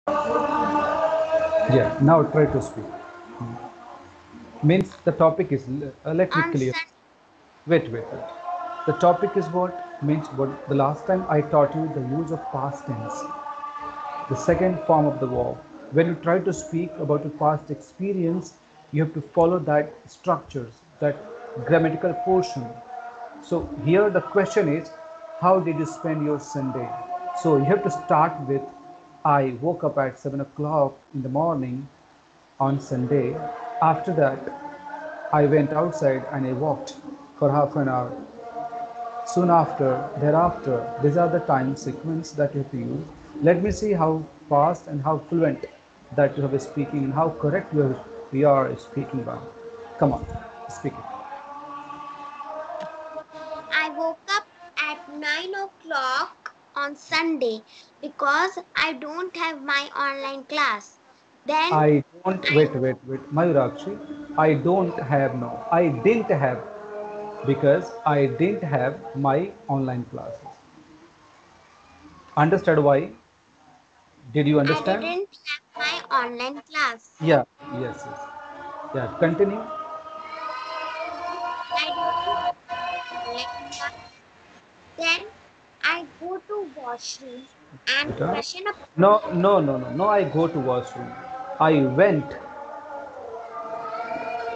Yeah, now try to speak. Means the topic is, let me On clear. Sun Wait. The topic is what? Means what? The last time I taught you the use of past tense, the second form of the verb. When you try to speak about your past experience, you have to follow that structures, that grammatical portion. So here the question is, how did you spend your Sunday? So you have to start with, I woke up at 7 o'clock in the morning on Sunday. After that, I went outside and I walked for half an hour. Soon after, thereafter, these are the time sequence that you have to use. Let me see how fast and how fluent that you have speaking and how correct you are speaking about. Come on, speak it. I woke up at 9 o'clock on Sunday because I don't have my online class. Then I don't, I wait. Mayurakshi, I don't have, no. I didn't have because I didn't have my online classes. Understand why? Did you I understand? didn't have my online class. Yeah, yes. Yeah, continue. I didn't online class. Then I go to washroom and Beta. freshen up No. I go to washroom. I went.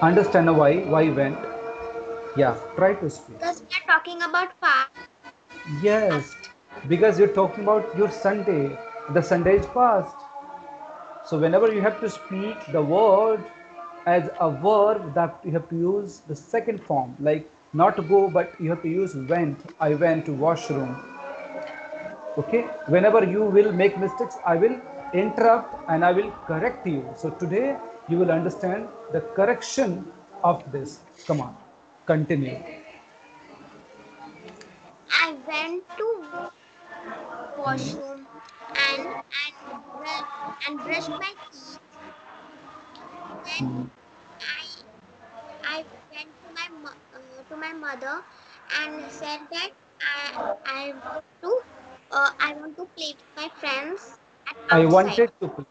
Understand why? Why went? Yeah, try to speak. because we are talking about fast. Yes, because you're talking about your Sunday. The Sunday is past. So whenever you have to speak the word as a verb, that you have to use the second form, like not go, but you have to use went. I went to washroom. Okay, whenever you will make mistakes, I will interrupt and I will correct you. So today you will understand the correction of this. Come on, continue. I went to washroom and brushed my teeth. Then I went to to my mother and said that I want to play with my friends at i outside. wanted to play,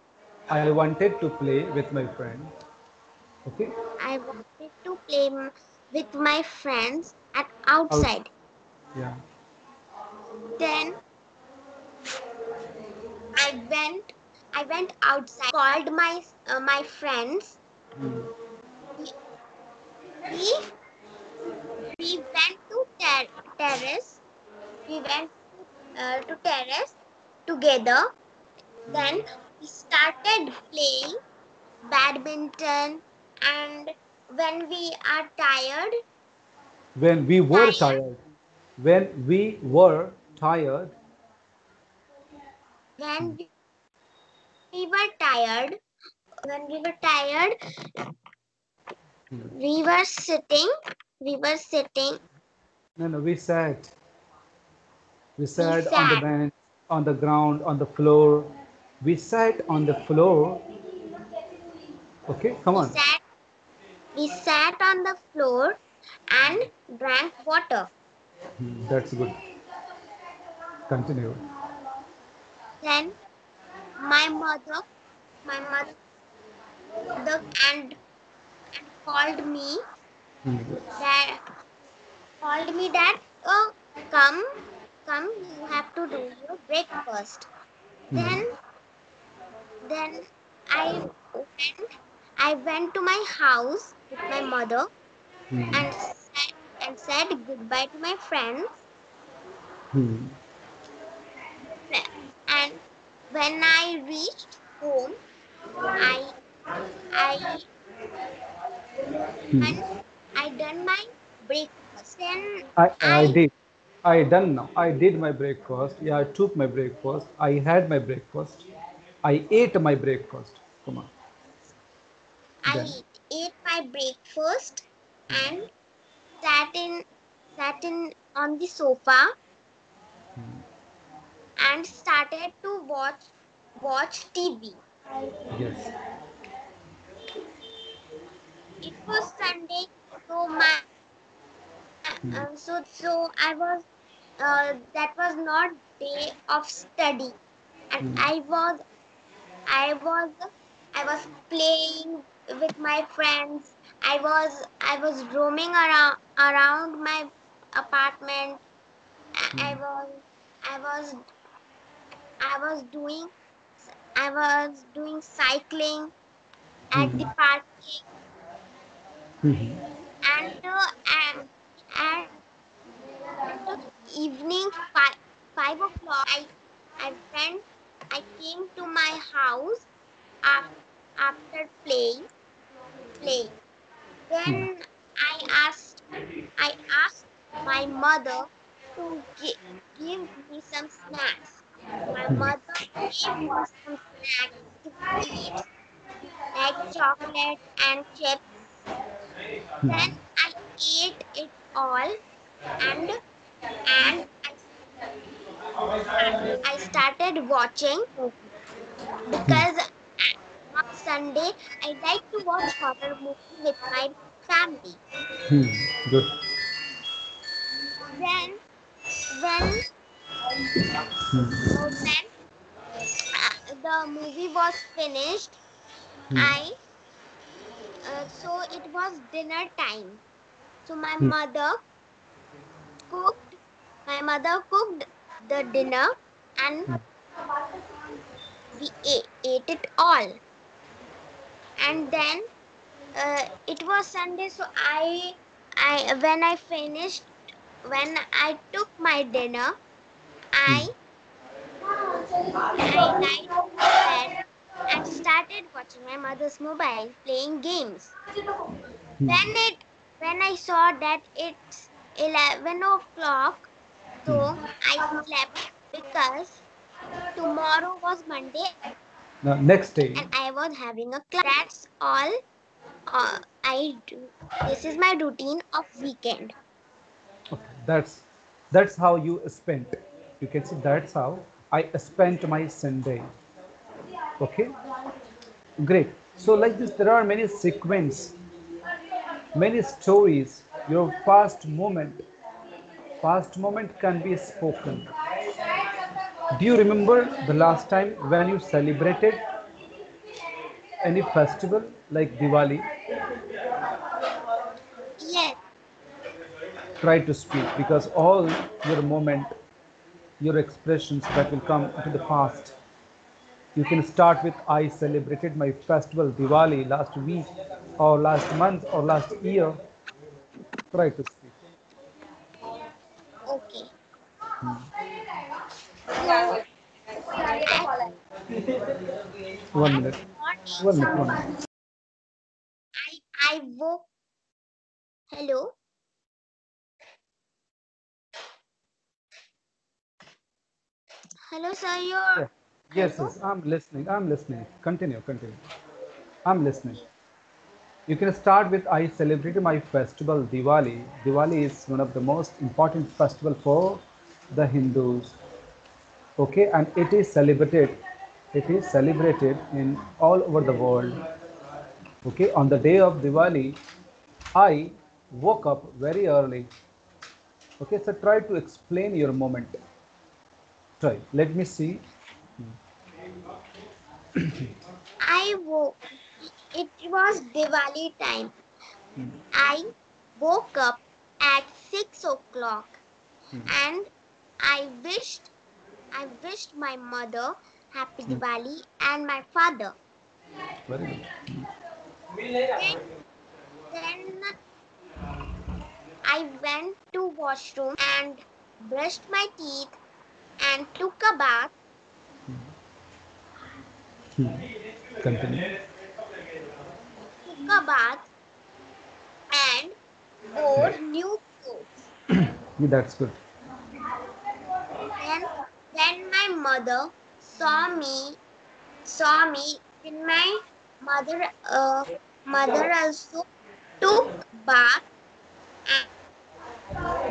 I wanted to play with my friend. Okay. I wanted to play with my friends at Out. outside. Yeah. Then I went I went outside, called my friends. We we, we went to terrace. We went to terrace together. Then we started playing badminton, and when we are When we were tired, tired, when we were tired. when we were tired, when we were tired, we were sitting, we were sitting, No, we we sat on the sat, bench, on the ground, on the floor. We sat on the floor. Okay, come we on. sat, we sat on the floor and drank water. That's good. Continue. Then my mother, my mother and Yes. that called me that oh come come you have to do your breakfast. Then then I went I went to my house with my mother and said goodbye to my friends. And when I reached home, I I done I done my breakfast. Then I I did. I done now. I did my breakfast. Yeah, I took my breakfast. I had my breakfast. I ate my breakfast. Come on. Then. I ate my breakfast and sat in sat in on the sofa and started to watch TV. Yes. It was Sunday, so I was that was not day of study, and I was I was I was playing with my friends. I was roaming around my apartment. I Hmm. was I was I was doing I was doing cycling at the Hmm. parking, Hmm. and at evening 5 o'clock I went I came to my house after playing. Hmm. Then I asked my mother to give me some snacks. My Hmm. mother gave me some snacks to eat, like chocolate and chips. Then Hmm. I ate it all, and and I started watching movie because on Sunday I like to watch horror movie with my family. Hmm. Good. Then when when the movie was finished, Hmm. I so it was dinner time. So Hmm. cooked my mother cooked the dinner, and Hmm. we ate it all. And then it was Sunday, so I when I finished when I took my dinner, Hmm. I I lied on the bed and started watching my mother's mobile playing games. When Hmm. it when I saw that it's 11 o'clock, so Hmm. I slept because tomorrow was Monday Now, next and day. I was having a class. That's all I do. This is my routine of weekend. Okay. That's how you spent. You can say that's how I spent my Sunday. Okay. Great. So like this, there are many sequence, many stories. Your past moment can be spoken. Do you remember the last time when you celebrated any festival like Diwali? Yes, Try to speak because all your moment, your expressions that will come to the past. You can start with I celebrated my festival Diwali last week or last month or last year. Try to speak. okay. So I 1 minute. thought 1 minute. some 1 minute. I woke. Hello, hello, sir. Yeah. Yes, Hello. yes. I'm listening. I'm listening. Continue. Continue. I'm listening. Okay. You can start with I celebrated my festival Diwali. Diwali is one of the most important festival for the Hindus. Okay, and it is celebrated in all over the world. Okay, on the day of Diwali, I woke up very early. Okay, so try to explain your moment. Try. Let me see. I woke. It was Diwali time. I woke up at 6 o'clock, and I wished I wished my mother happy Diwali and my father. Very good. Then then I went to washroom and brushed my teeth and took a bath. Continue. Took a bath and wore new clothes. Yeah, that's good. Then when my mother saw me, then my mother also took bath,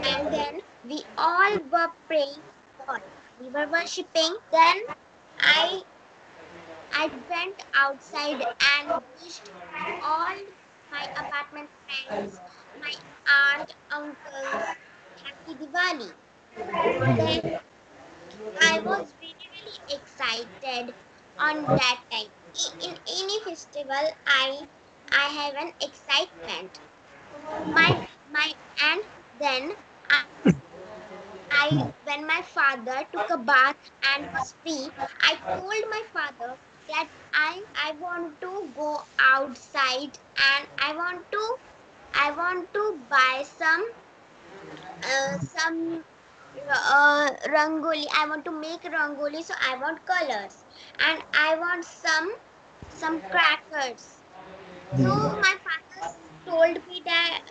and then we all were praying to God. We were worshipping. Then I I went outside and wished all my apartment friends, my aunt, uncles, happy Diwali. Then I was really excited. on that time. In any festival, I have an excitement. My and then when my father took a bath and was free, I told my father that I want to go outside and I want to buy some rangoli. I want to make rangoli, so I want colors and I want some crackers. So my father told me that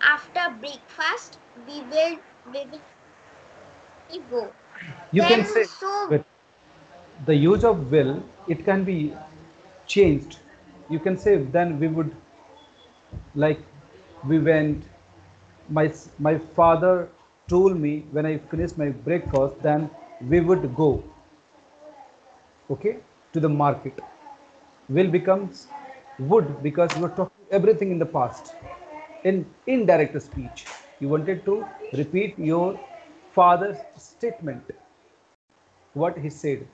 after breakfast we will go. Then You so can say, but the use of will, it can be changed. You can say, then we would, like, we went, my father told me when I finished my breakfast, then we would go, okay, to the market. Will becomes would, because you are talking everything in the past, in indirect speech. You wanted to repeat your father's statement, what he said.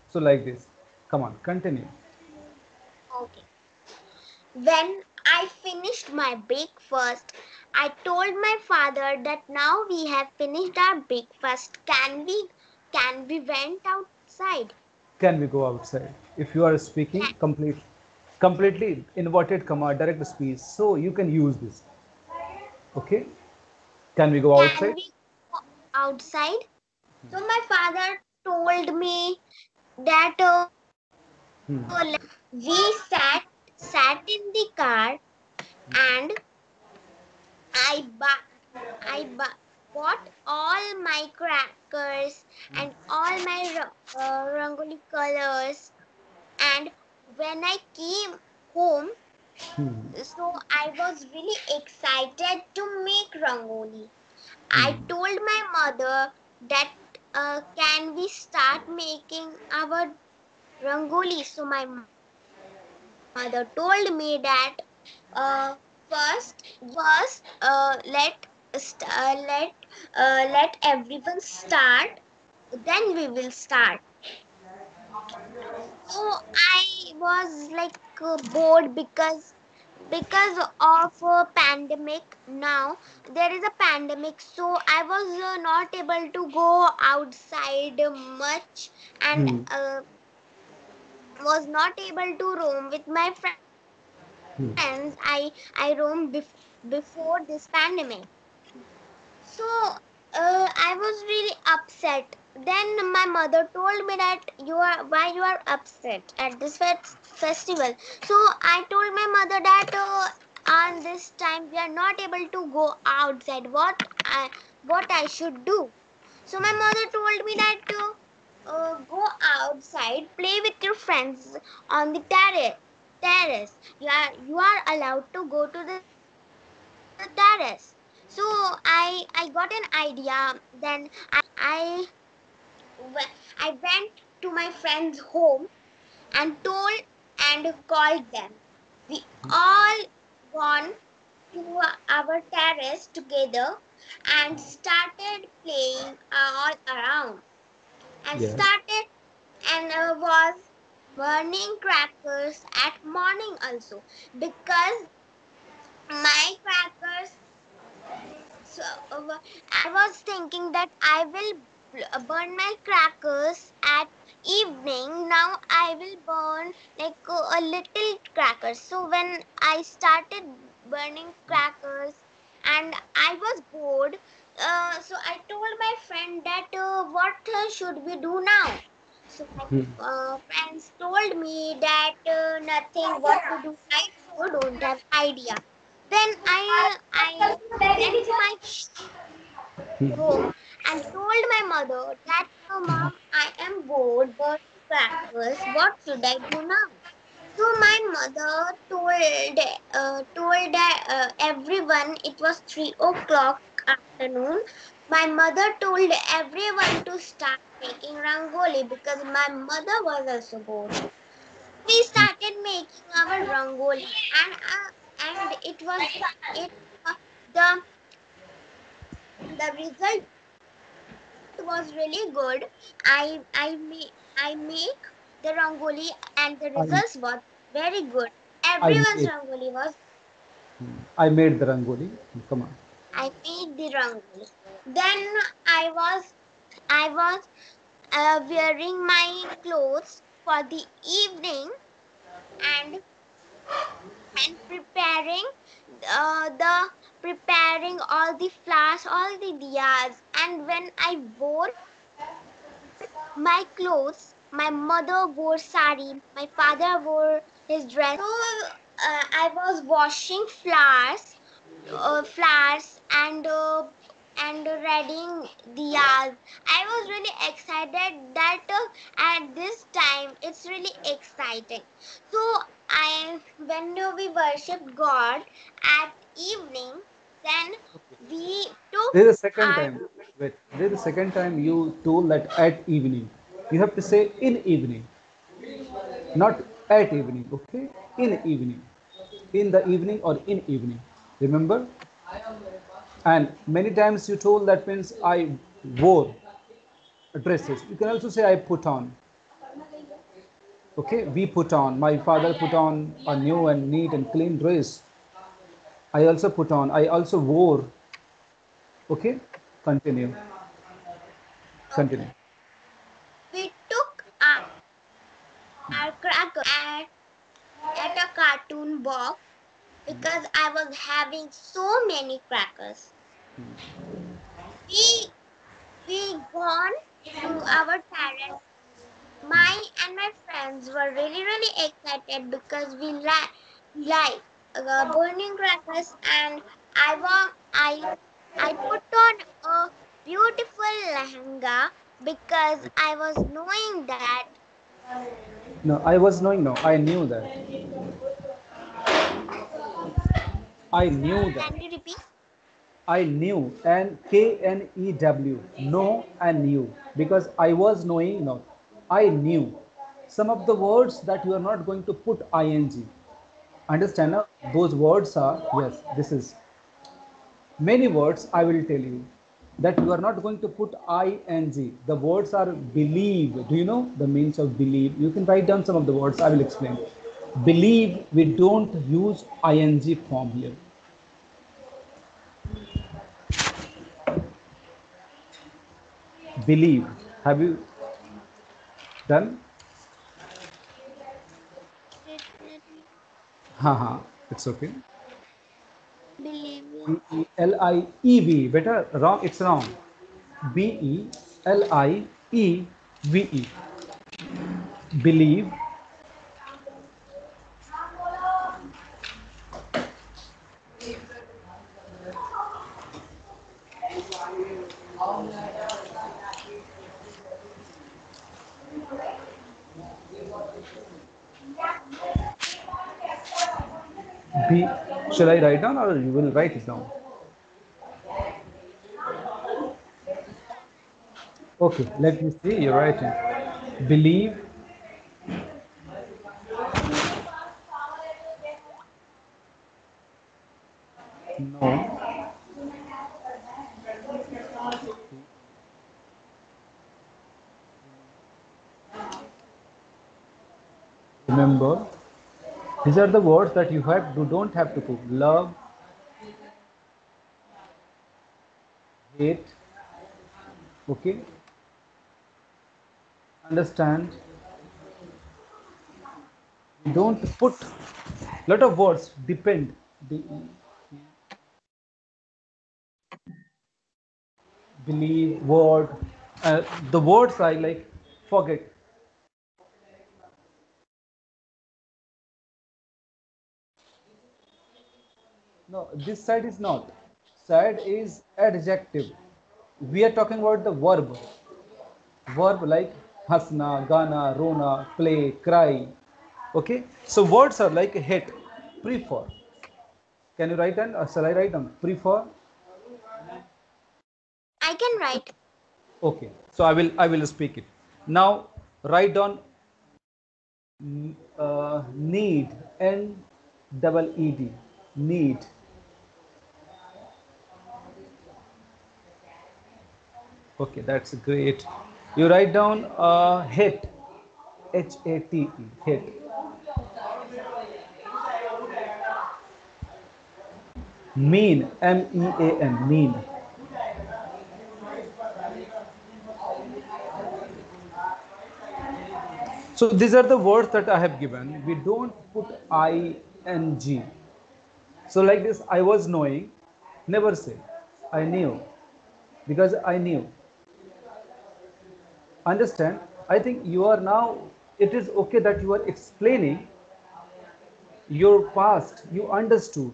So like this, come on, continue. okay. When I finished my breakfast, I told my father that now we have finished our breakfast. Can we went outside? Can we go outside? If you are speaking completely inverted comma direct speech, so you can use this, okay. Can we go Can outside? we go outside? So my father told me that Hmm. we sat in the car and I bu- bought all my crackers and all my rangoli colors. And when I came home, Hmm. so I was really excited to make rangoli. I Hmm. told my mother that can we start making our rangoli. So my mother told me that first let everyone start, then we will start. So I was like bored because of a pandemic. Now there is a pandemic, so I was not able to go outside much and Hmm. was not able to roam with my friends. Hmm. I roamed before this pandemic. So I was really upset. Then my mother told me that you are upset at this festival. So I told my mother that on this time we are not able to go outside. What I should do? So my mother told me that go outside, play with your friends on the terrace. You are allowed to go to the terrace. So I got an idea. Then I I went to my friend's home and told and called them. We all gone to our terrace together and started playing all around and Yes. started and was burning crackers at morning also because my crackers. So I was thinking that I will burn my crackers at evening. Now I will burn like a little crackers. So when I started burning crackers and I was bored, so I told my friend that what should we do now? So my Hmm. friends told me that nothing. What to do? I also don't have idea. Then I went to my Hmm. home and told my mother that mom, I am bored burning crackers. What should I do now? So my mother told everyone. It was 3 o'clock afternoon. My mother told everyone to start making rangoli because my mother was also bored. We started making our rangoli and it the the result was really good. I make the rangoli, and the I results was very good. I Everyone's made rangoli was. I made the rangoli. Come on. I made the rangoli. Then I was I was wearing my clothes for the evening, and preparing the preparing all the flowers, all the diyas. And when I wore my clothes, my mother wore sari, my father wore his dress. So I was washing flowers and reading diyas. I was really excited that at this time it's really exciting. So I when we worship God at evening, then we took There is a second our. time. Wait. There is a second time you told that at evening. You have to say in evening, not at evening. Okay. In evening. In the evening or in evening. Remember? And many times you told that means I wore dresses. You can also say I put on. Okay, we put on. My father put on a new and neat and clean dress. I also put on. I also wore. Okay, continue. Okay, Continue. we took our crackers at a cartoon box because I was having so many crackers. We we gone to our parents. My friends were really excited because we like burning crackers, and I put on a beautiful lehenga because I was knowing that. No, I was knowing. No, I knew that. I knew that. Can you repeat? I knew and KNEW, know and knew, because I was knowing, no, I knew some of the words that you are not going to put ing. Understand? Now? Those words are, yes, this is many words I will tell you that you are not going to put ing. The words are believe. Do you know the means of believe? You can write down some of the words. I will explain. Believe, we don't use ing form here. Believe. Have you done? Let me Haha, it's okay. believe B in. E L I E V. Better wrong. It's wrong. Believe. Believe. B. Shall I write down or you will write it down? Okay. Let me see. You're writing. Believe. No. Remember. These are the words that you don't have to put. Love, hate. Okay. Understand. You don't put lot of words. Depend. Believe word. The words I like forget. No, this side is not. Side is adjective. We are talking about the verb. Verb like hasna, gana, rona, play, cry. Okay. So words are like hate, prefer. Can you write down? Or shall I write down? Prefer. I can write. Okay. So I will speak it. Now write down need. N-double-E-D. Need. Okay, that's great. You write down hate. H-A-T-E, hate. Mean, M-E-A-N, mean. So these are the words that I have given. We don't put I-N-G. So like this, I was knowing, never say, I knew, because I knew. Understand? I think you are now, it is okay that you are explaining your past, you understood.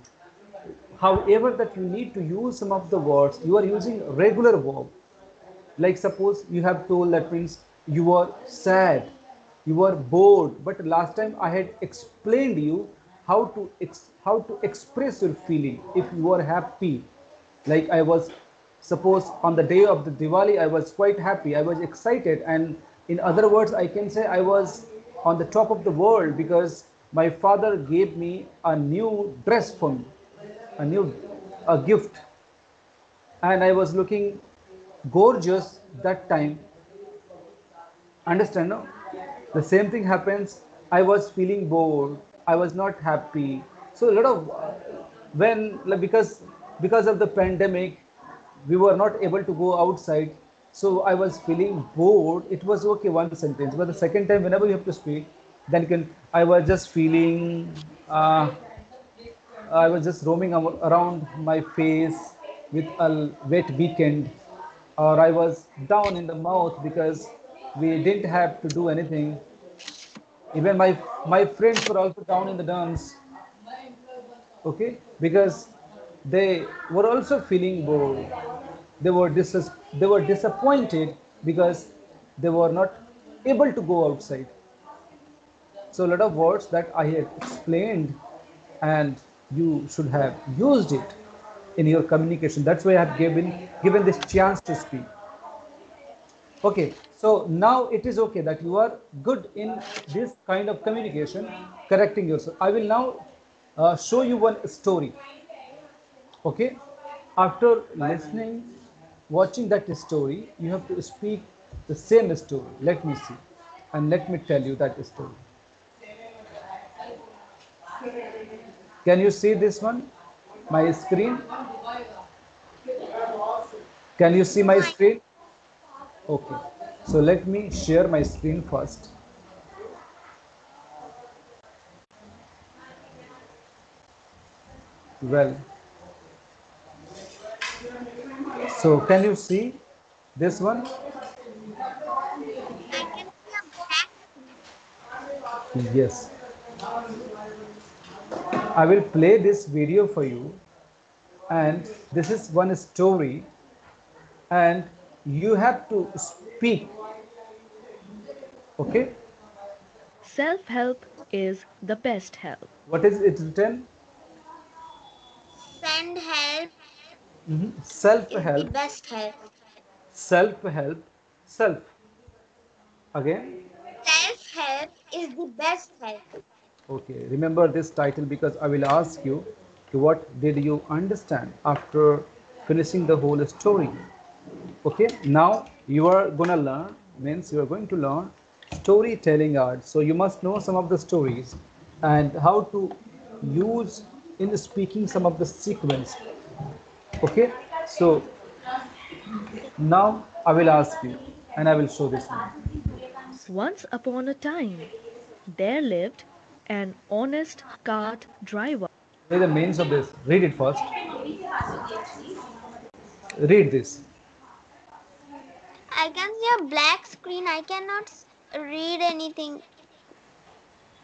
However, that you need to use some of the words, you are using regular verb. Like suppose you have told, that means you are sad, you are bored, but last time I had explained you how to how to express your feeling. If you are happy, like I was, suppose on the day of the Diwali, I was quite happy, I was excited, and in other words I can say I was on the top of the world because my father gave me a new dress for me, a new a gift, and I was looking gorgeous that time. Understand, no? The same thing happens. I was feeling bored. I was not happy. So a lot of when like, because of the pandemic, we were not able to go outside. So I was feeling bored. It was okay, one sentence, but the second time, whenever you have to speak, then you can. I was just feeling. I was just roaming around my face with a wet weekend, or I was down in the mouth because we didn't have to do anything. Even my friends were also down in the dumps, okay, because they were also feeling bored. They were they were disappointed because they were not able to go outside. So a lot of words that I had explained, and you should have used it in your communication. That's why I have given this chance to speak. Okay, so now it is okay that you are good in this kind of communication, correcting yourself. I will now show you one story. Okay, after listening, watching that story, you have to speak the same story. Let me see, and let me tell you that story. Can you see this one? My screen? Can you see No, my screen? Okay. So let me share my screen first. Well, so can you see this one? I can see a black screen. Yes. I will play this video for you, and this is one story, and you have to speak. Okay? Self help is the best help. What is it written? Send help Self is the help, best help. self help, self. Again? Self help is the best help. Okay, remember this title because I will ask you what did you understand after finishing the whole story. Okay, now you are gonna learn, means you are going to learn storytelling art. So you must know some of the stories and how to use in speaking some of the sequence. Okay, so now I will ask you and I will show this one. Once upon a time, there lived an honest cart driver. What is the means of this? Read it first. Read this. I can see a black screen. I cannot read anything.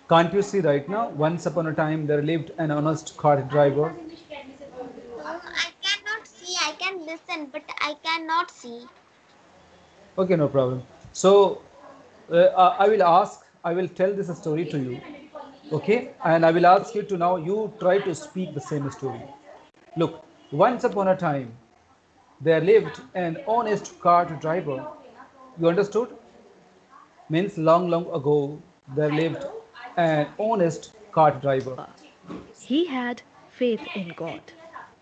Can't you see right now? Once upon a time there lived an honest cart driver. No, I cannot see. I can listen, but I cannot see. Okay, no problem. So I will tell this story to you. Okay, and I will ask you to now you try to speak the same story. Look, once upon a time there lived an honest cart driver. You understood? Means long, long ago there lived an honest cart driver. He had faith in God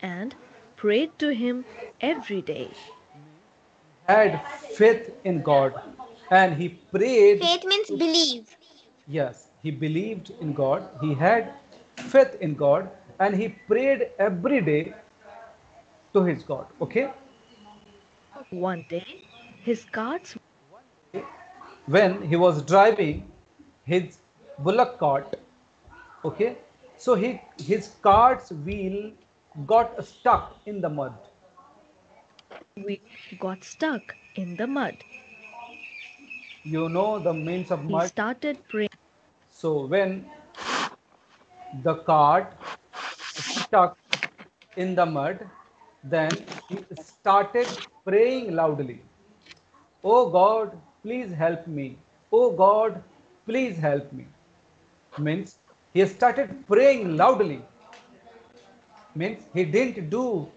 and prayed to Him every day. Had faith in God and he prayed. Faith means believe. Yes, he believed in God, he had faith in God, and he prayed every day to his God. Okay? One day, his carts When he was driving his bullock cart, okay, so his cart's wheel got stuck in the mud. we got stuck in the mud. You know the means of He mud. started praying. So when the cart stuck in the mud, then he started praying loudly. Oh God, please help me. Oh God, please help me. Means he started praying loudly. Means he didn't do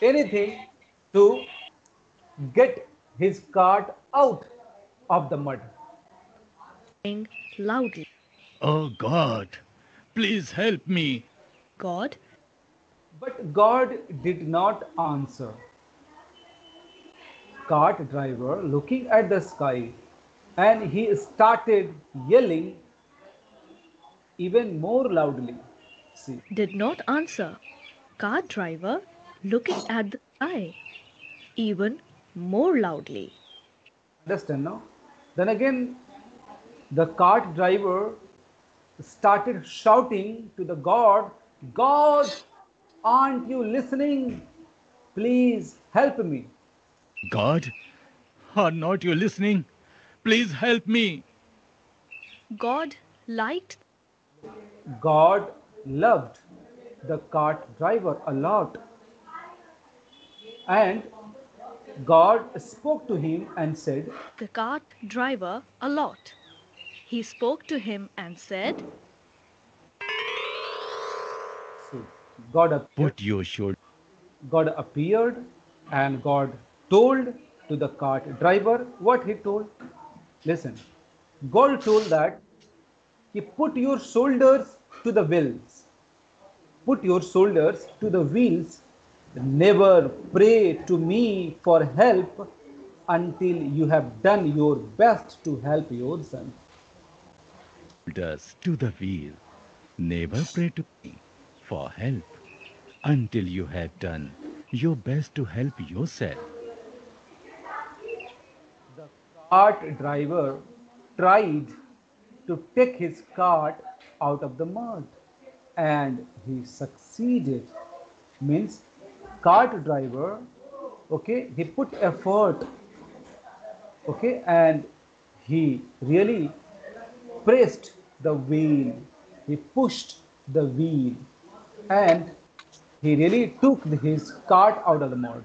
anything to get his cart out of the mud. Loudly. Oh God, please help me. God, But God did not answer. Cart driver looking at the sky, and he started yelling even more loudly. See, did not answer. Car driver looking at the sky even more loudly. understand now? Then again, the cart driver started shouting to the God, God, aren't you listening? Please help me. God, are not you listening? Please help me. God liked God loved the cart driver a lot, and God spoke to him and said, the cart driver a lot. He spoke to him and said, see, God appeared, Put your shoulder. God appeared, and God told to the cart driver what he told. Listen, God told that he put your shoulders to the wheels. Put your shoulders to the wheels. Never pray to me for help until you have done your best to help yourself. Shoulders to the wheel. Never pray to me for help until you have done your best to help yourself. The cart driver tried to take his cart out of the mud, and he succeeded. Means cart driver, okay, he put effort, okay, and he really pressed the wheel, he pushed the wheel, and he really took his cart out of the mud.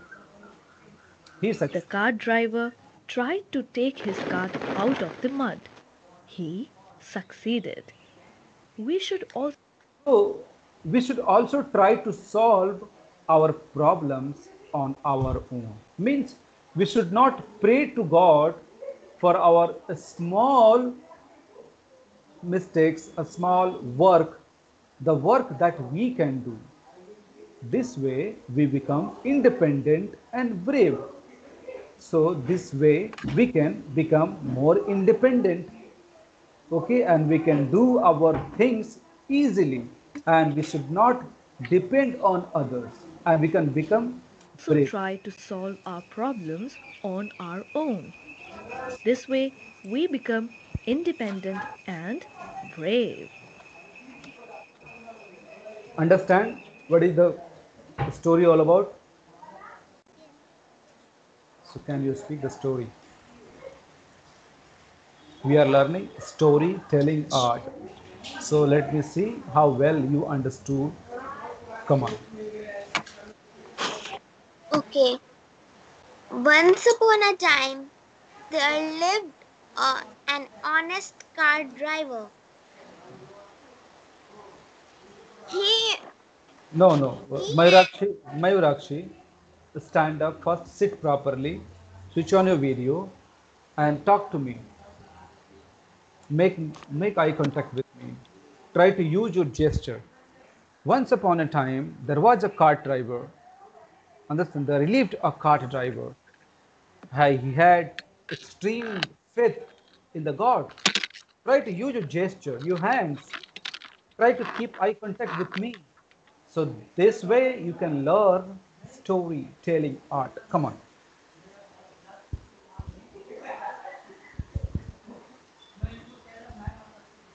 He the succeeded. cart driver tried to take his cart out of the mud. He succeeded. We should also So we should also try to solve our problems on our own. Means we should not pray to God for our small mistakes, a small work, the work that we can do. This way we become independent and brave. So this way we can become more independent, okay, and we can do our things easily, and we should not depend on others, and we can become brave. try to solve our problems on our own. This way, we become independent and brave. Understand what is the story all about? Yes. So can you speak the story? We are learning storytelling art. So let me see how well you understood. Come on. Okay. Once upon a time, there lived an honest car driver. He No, no. he Mayurakshi, stand up first, sit properly, switch on your video, and talk to me. Make eye contact with me. Try to use your gesture. Once upon a time, there was a cart driver. Understand? There lived a cart driver. He had extreme faith in the God. Try to use your gesture, your hands. Try to keep eye contact with me. So this way you can learn storytelling art. Come on.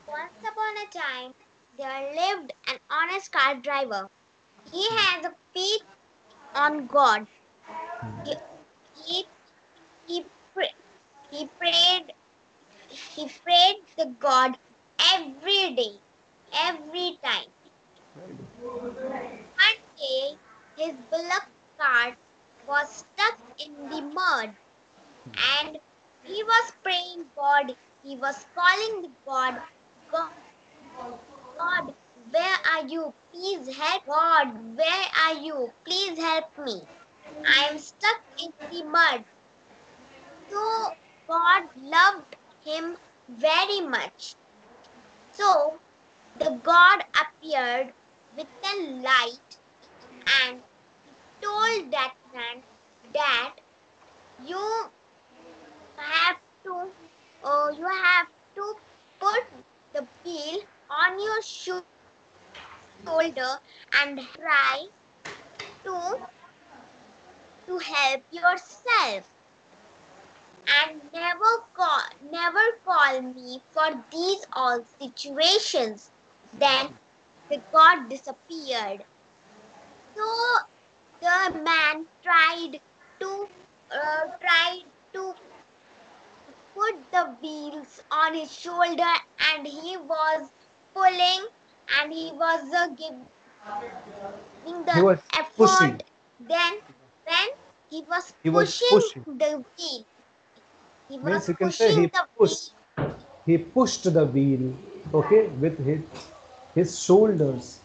Once upon a time, there lived an honest car driver. He had a faith on God. He he he, pray, he prayed he prayed the God every day, every time. One day, his beloved cart was stuck in the mud, and he was praying God. He was calling the God, God, where are you? Please help me. God, where are you? Please help me. I am stuck in the mud. So God loved him very much. So the God appeared with a light and told that man that you have to you have to put the wheel on your shoulder and try to help yourself and never call me for these all situations. Then the god disappeared. So the man tried to put the wheels on his shoulder, and he was pulling, and he was giving He the was effort. pushing. Then when he was He was pushing pushing. the wheel, he Means was you can say pushing he the pushed. wheel. He pushed the wheel. Okay, with his shoulders.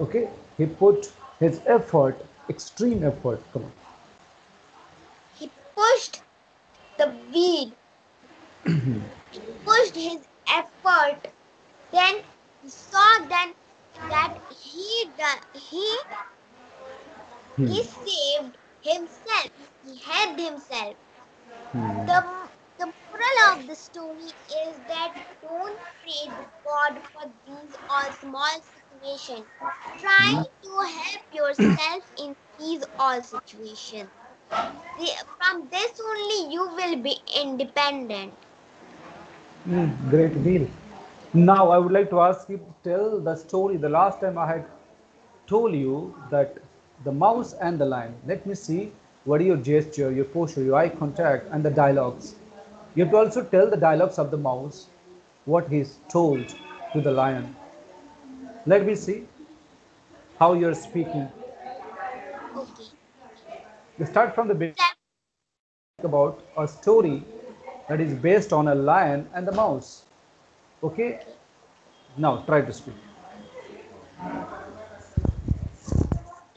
Okay, he put his effort, extreme effort. Come on. He pushed the wheel. He pushed his effort. Then he saw then that he saved himself. He helped himself. The moral of the story is that don't pray the God for these all small situations. Try to help yourself in these all situations. From this only you will be independent. Great deal. Now I would like to ask you to tell the story. The last time I had told you that the mouse and the lion. Let me see what are your gesture, your posture, your eye contact, and the dialogues. You have to also tell the dialogues of the mouse, what he's told to the lion. Let me see how you're speaking. Okay. You start from the beginning Step. about a story that is based on a lion and the mouse. Okay? Okay. Now try to speak.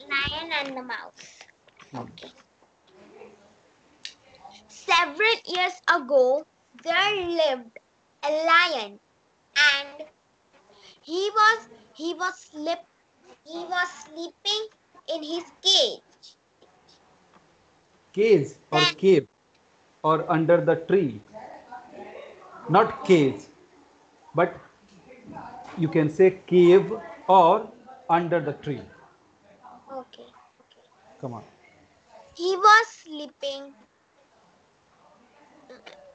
Lion and the mouse. Okay. Several years ago, there lived a lion, and he was he was slip he was sleeping in his cage. Cage or Then cave or under the tree. Not cage, but you can say cave or under the tree. okay, Come on. he was sleeping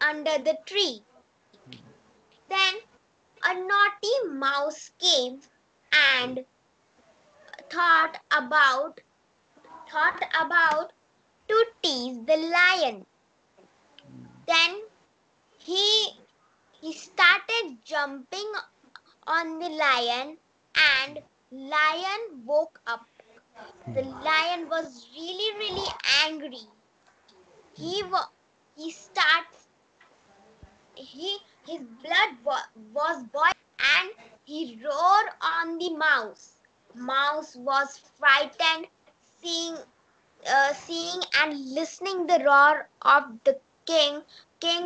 under the tree. Then a naughty mouse came and thought about thought about to tease the lion. Then he he started jumping on the lion, and lion woke up. The lion was really angry. He wa- he starts he his was boiling, and he roared on the mouse. Mouse was frightened, seeing seeing and listening the roar of the king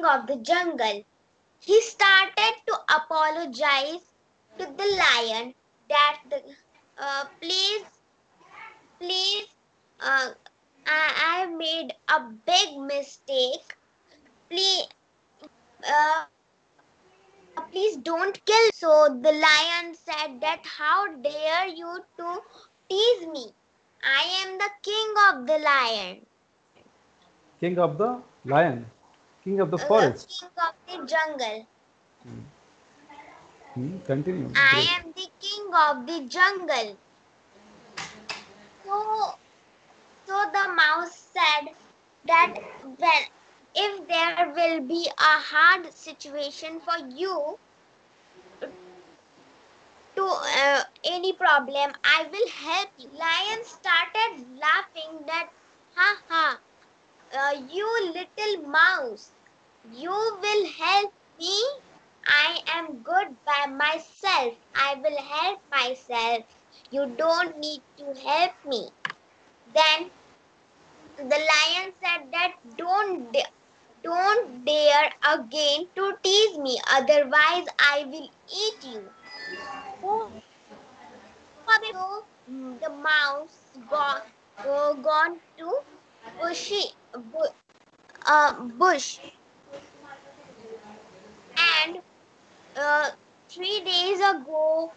of the jungle. He started to apologize to the lion that please, uh, I made a big mistake. Please, please please don't kill. So the lion said that, how dare you to tease me? I am the king of the lion, King of the lion, king of the forest. king of the jungle. Continue. I Great. am the king of the jungle. So, so the mouse said that, when if there will be a hard situation for you to any problem, I will help you. Lion started laughing that, ha ha, you little mouse, you will help me? I am good by myself. I will help myself. You don't need to help me. Then the lion said that, don't dare again to tease me, otherwise I will eat you. So the mouse gone to bush, and uh, 3 days ago,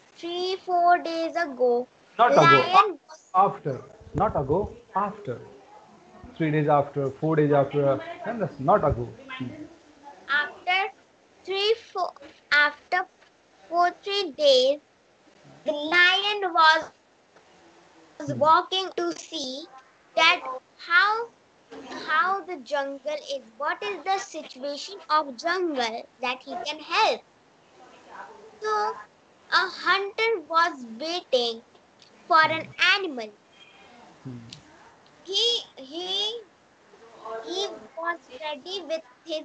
4 days ago, Not ago. lion was After. Not ago. After. 3 days after. 4 days after. And that's not ago. after 4 after 3 days. The lion was walking around to see that how the jungle is, what is the situation of jungle, that he can help. So a hunter was waiting for an animal. He he he was ready with his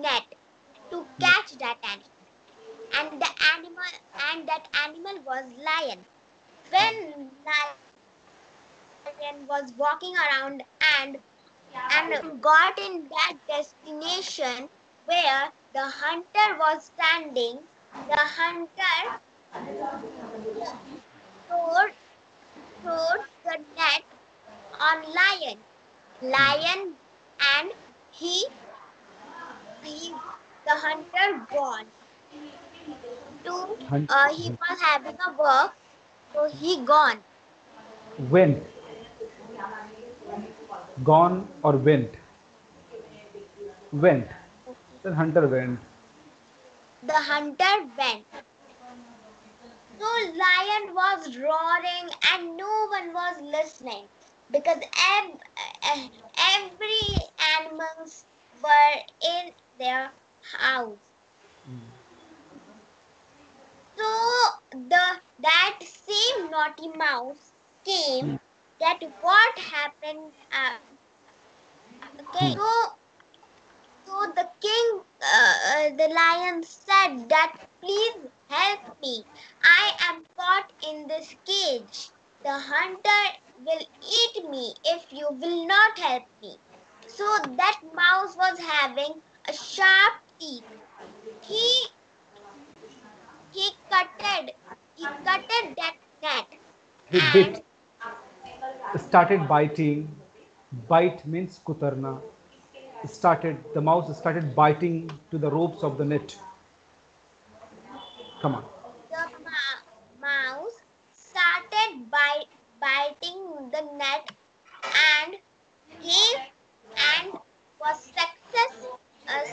net to catch that animal, and the animal and that animal was lion. When lion was walking around, and got in that destination where the hunter was standing, the hunter threw, threw the net on lion, and he he the hunter gone to, Hunt. he was having a work, so he gone. Went. Gone or went. Went. Okay. Then hunter went. The hunter went. So lion was roaring and no one was listening, because every animals were in their house. So that same naughty mouse came, that what happened. Okay, so the king, the lion said that, please help me. I am caught in this cage. The hunter will eat me if you will not help me. So that mouse was having a sharp teeth. He he cutted he cutted that net, He and bit. Started biting. Bite means kutarna. The mouse started biting to the ropes of the net. Come on. the mouse started biting the net, and gave and was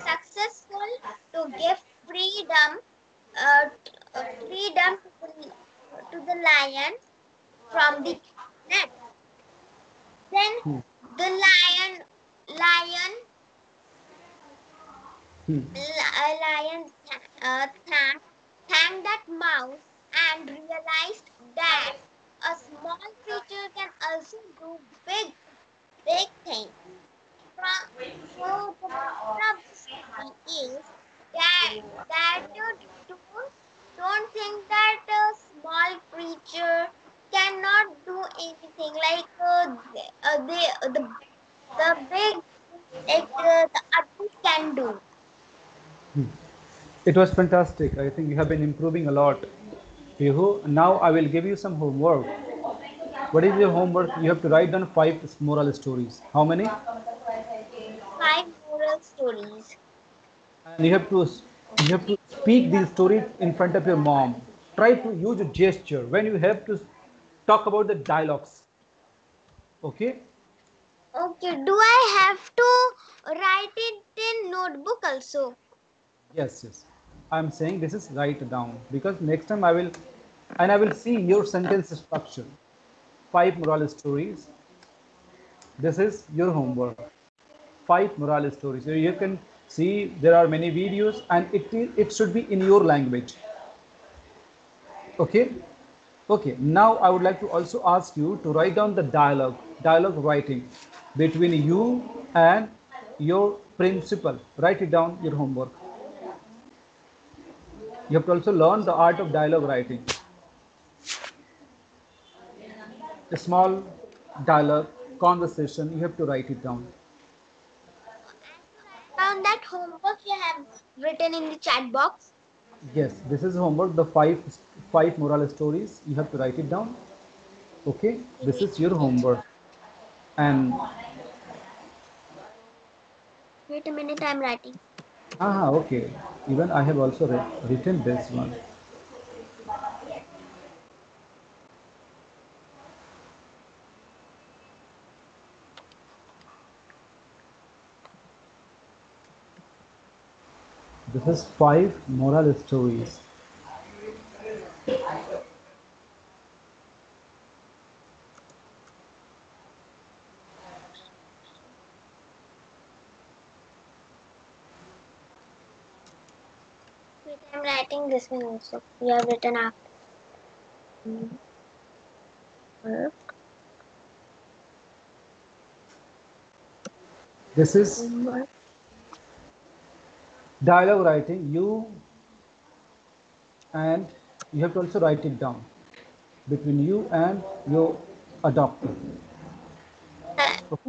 successful to give freedom to the lion from the net. Then Hmm. the lion Hmm. lion thanked that mouse, and realized that a small creature can also do big things. So the moral of the story is that don't think that a small creature cannot do anything, like the big, the others can do. It was fantastic. I think you have been improving a lot. Pihu, now I will give you some homework. What is your homework? You have to write down 5 moral stories. How many? 5 moral stories. And you have to You have to speak these stories in front of your mom. Try to use a gesture when you have to talk about the dialogues. Okay? Okay, do I have to write it in notebook also? Yes, yes. I'm saying this is write down because next time I will see your sentence structure. 5 moral stories. This is your homework. 5 moral stories. So you can see there are many videos and it should be in your language. Okay? Okay, now I would like to also ask you to write down the dialogue writing between you and your principal. Write it down, your homework. You have to also learn the art of dialogue writing. A small dialogue, conversation, you have to write it down. And to write down that homework you have written in the chat box. Yes, this is homework, the five moral stories. You have to write it down. Okay, this Wait, is your wait, homework. And wait a minute, I'm writing. okay. Even I have also written this one. This is 5 moral stories. Wait, I'm writing this one also. You have written after. Homework. This is Homework. dialogue writing. And you have to also write it down between you and your adopter.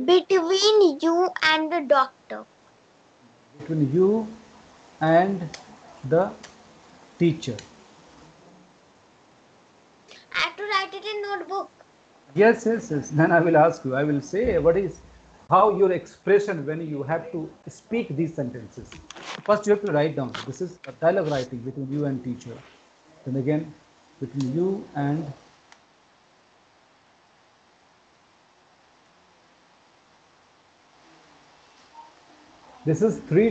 Between you and the doctor. Between you and the teacher. I have to write it in notebook. Yes, yes, yes. Then I will ask you. I will say what is how your expression when you have to speak these sentences. First, you have to write down. This is a dialogue writing between you and teacher. Then again, between you and this is three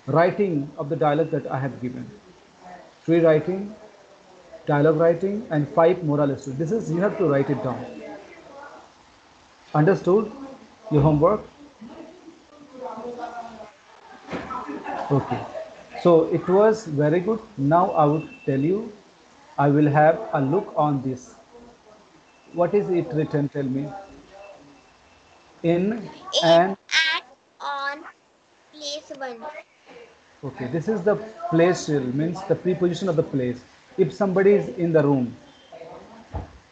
writing of the dialogue that I have given. Three writing, dialogue writing, and 5 moral stories. This is you have to write it down. Understood? Your homework. Okay. So it was very good. Now I would tell you, I will have a look on this. What is it written? Tell me. In In and and on place one. okay, this is the place means the preposition of the place. If somebody is in the room,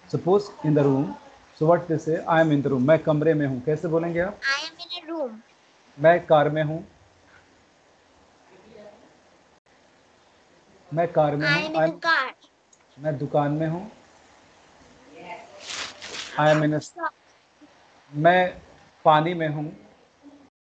suppose in the room, so what they say, I am in the room. मैं कमरे में हूँ. कैसे बोलेंगे आप? I am in a room. मैं car में हूँ. मैं कार में I हूँ. am in a car. मैं दुकान में हूँ. I I am am in in a shop. मैं पानी में हूँ.